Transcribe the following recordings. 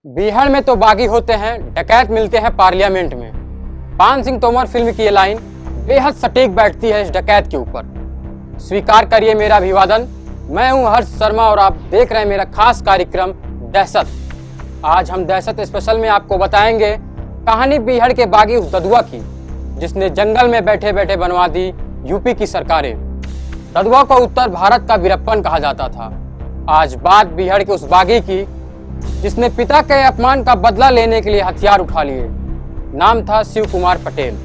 बिहार में तो बागी होते हैं, डकैत मिलते हैं पार्लियामेंट में। पान सिंह तोमर फिल्म की ये लाइन बेहद सटीक बैठती है इस डकैत के ऊपर। स्वीकार करिए मेरा अभिवादन। मैं हूं हर्ष शर्मा और आप देख रहे हैं मेरा खास कार्यक्रम दहशत। आज हम दहशत स्पेशल में आपको बताएंगे कहानी बिहार के बागी उस ददुआ की जिसने जंगल में बैठे बैठे बनवा दी यूपी की सरकारें। ददुआ को उत्तर भारत का वीरप्पन कहा जाता था। आज बात बिहार के उस बागी की जिसने पिता के अपमान का बदला लेने के लिए हथियार उठा लिए। नाम था शिव कुमार पटेल,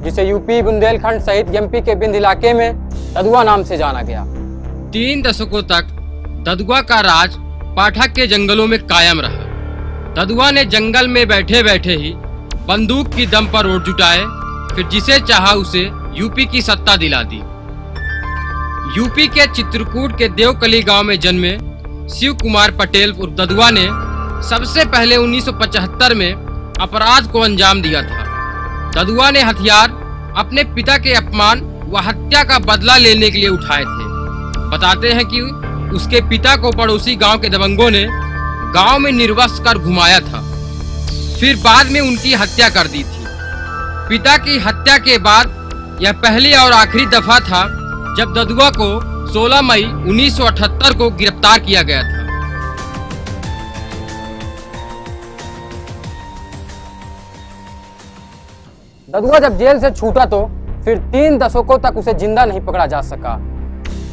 जिसे यूपी बुंदेलखंड सहित एमपी के बिंद इलाके में ददुआ नाम से जाना गया। 3 दशकों तक ददुआ का राज पाठक के जंगलों में कायम रहा। ददुआ ने जंगल में बैठे बैठे ही बंदूक की दम पर वोट जुटाए, फिर जिसे चाहा उसे यूपी की सत्ता दिला दी। यूपी के चित्रकूट के देवकली गांव में जन्मे शिव कुमार पटेल उर्फ ददुआ ने सबसे पहले 1975 में अपराध को अंजाम दिया था। ददुआ ने हथियार अपने पिता के अपमान व हत्या का बदला लेने के लिए उठाए थे। बताते हैं कि उसके पिता को पड़ोसी गांव के दबंगों ने गांव में निर्वस्त्र कर घुमाया था, फिर बाद में उनकी हत्या कर दी थी। पिता की हत्या के बाद यह पहली और आखिरी दफा था जब ददुआ को 16 मई 1978 को गिरफ्तार किया गया था। ददुआ जब जेल से छूटा तो फिर 3 दशकों तक उसे जिंदा नहीं पकड़ा जा सका।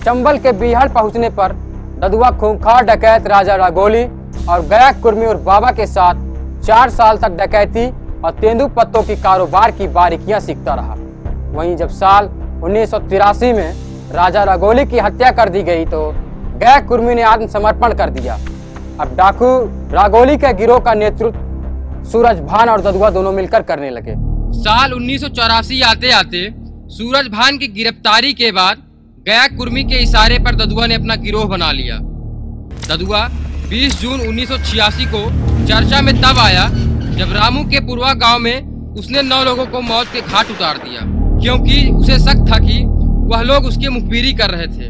चंबल के बिहार पहुंचने पर ददुआ खूंखार डकैत राजा रागोली और गया कुर्मी और बाबा के साथ 4 साल तक डकैती और तेंदुपत्तों की कारोबार की बारीकियां सीखता रहा। वहीं जब साल 1983 में राजा रागोली की हत्या कर दी गई तो गया कुर्मी ने आत्मसमर्पण कर दिया। अब डाकू रागोली के गिरोह का नेतृत्व सूरज भान और ददुआ दोनों मिलकर करने लगे। साल 1984 आते आते सूरज भान की गिरफ्तारी के बाद गया कुर्मी के इशारे पर ददुआ ने अपना गिरोह बना लिया। ददुआ 20 जून 1986 को चर्चा में तब आया जब रामू के पुरवा गांव में उसने 9 लोगों को मौत के घाट उतार दिया, क्योंकि उसे शक था कि वह लोग उसकी मुखबिरी कर रहे थे।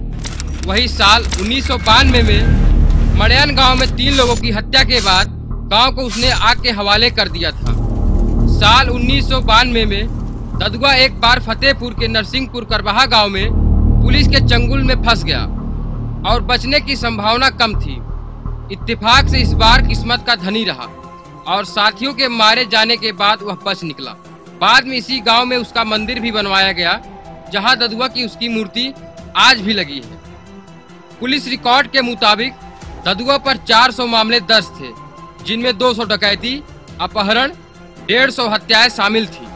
वही साल 1992 में मड़ियान गांव में 3 लोगों की हत्या के बाद गांव को उसने आग के हवाले कर दिया था। साल 1992 में ददुआ एक बार फतेहपुर के नरसिंहपुर करबहा गांव में पुलिस के चंगुल में फंस गया और बचने की संभावना कम थी। इत्तेफाक से इस बार किस्मत का धनी रहा और साथियों के मारे जाने के बाद वह बच निकला। बाद में इसी गांव में उसका मंदिर भी बनवाया गया, जहां ददुआ की उसकी मूर्ति आज भी लगी है। पुलिस रिकॉर्ड के मुताबिक ददुआ पर 400 मामले दर्ज थे, जिनमें 200 डकैती, अपहरण, 150 हत्याएं शामिल थी।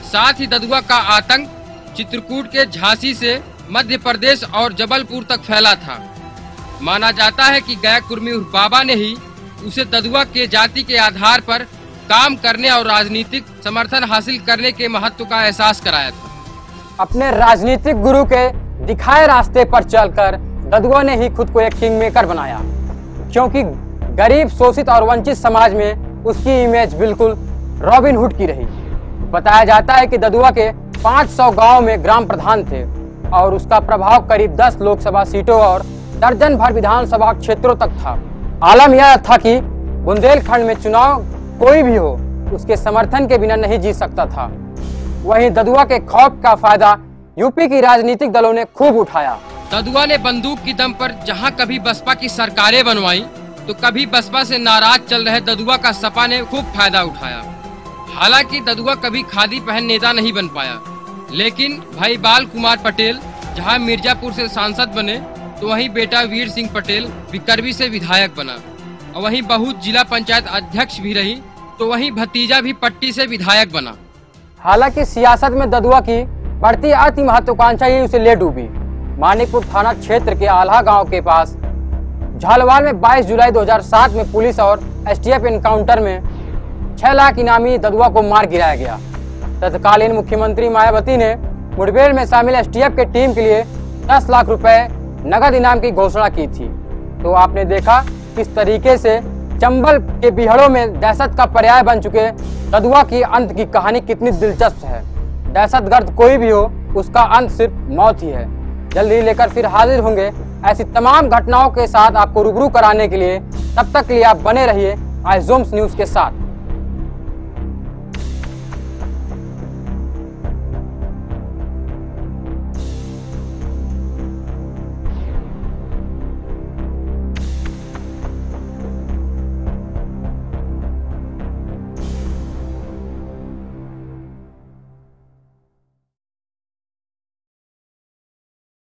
साथ ही ददुआ का आतंक चित्रकूट के झांसी से मध्य प्रदेश और जबलपुर तक फैला था। माना जाता है कि गया कुर्मी उर्फ बाबा ने ही उसे ददुआ के जाति के आधार पर काम करने और राजनीतिक समर्थन हासिल करने के महत्व का एहसास कराया था। अपने राजनीतिक गुरु के दिखाए रास्ते पर चलकर ददुआ ने ही खुद को एक किंग मेकर बनाया, क्योंकि गरीब, शोषित और वंचित समाज में उसकी इमेज बिल्कुल रॉबिन हुड की रही। बताया जाता है कि ददुआ के 500 गांव में ग्राम प्रधान थे और उसका प्रभाव करीब 10 लोकसभा सीटों और दर्जन भर विधानसभा क्षेत्रों तक था। आलम यह था कि बुंदेलखंड में चुनाव कोई भी हो उसके समर्थन के बिना नहीं जीत सकता था। वहीं ददुआ के खौफ का फायदा यूपी की राजनीतिक दलों ने खूब उठाया। ददुआ ने बंदूक की दम पर जहां कभी बसपा की सरकारें बनवाई तो कभी बसपा से नाराज चल रहे ददुआ का सपा ने खूब फायदा उठाया। हालांकि ददुआ कभी खादी पहन नेता नहीं बन पाया, लेकिन भाई बाल कुमार पटेल जहां मिर्जापुर से सांसद बने तो वहीं बेटा वीर सिंह पटेल विकरवी से विधायक बना, और वहीं बहू जिला पंचायत अध्यक्ष भी रही तो वहीं भतीजा भी पट्टी से विधायक बना। हालांकि सियासत में ददुआ की बढ़ती अति महत्वाकांक्षा ही उसे ले डूबी। मानिकपुर थाना क्षेत्र के आल्हा गांव के पास झालवाड़ में 22 जुलाई 2007 में पुलिस और एसटीएफ एनकाउंटर में 6 लाख इनामी ददुआ को मार गिराया गया। तत्कालीन मुख्यमंत्री मायावती ने मुठभेड़ में शामिल एसटीएफ के टीम के लिए 10 लाख रुपए नगद इनाम की घोषणा की थी। तो आपने देखा किस तरीके से चंबल के बिहड़ों में दहशत का पर्याय बन चुके ददुआ की अंत की कहानी कितनी दिलचस्प है। दहशतगर्द कोई भी हो उसका अंत सिर्फ मौत ही है। जल्दी लेकर फिर हाजिर होंगे ऐसी तमाम घटनाओं के साथ आपको रूबरू कराने के लिए। तब तक के लिए आप बने रहिए आइजोम्स न्यूज के साथ।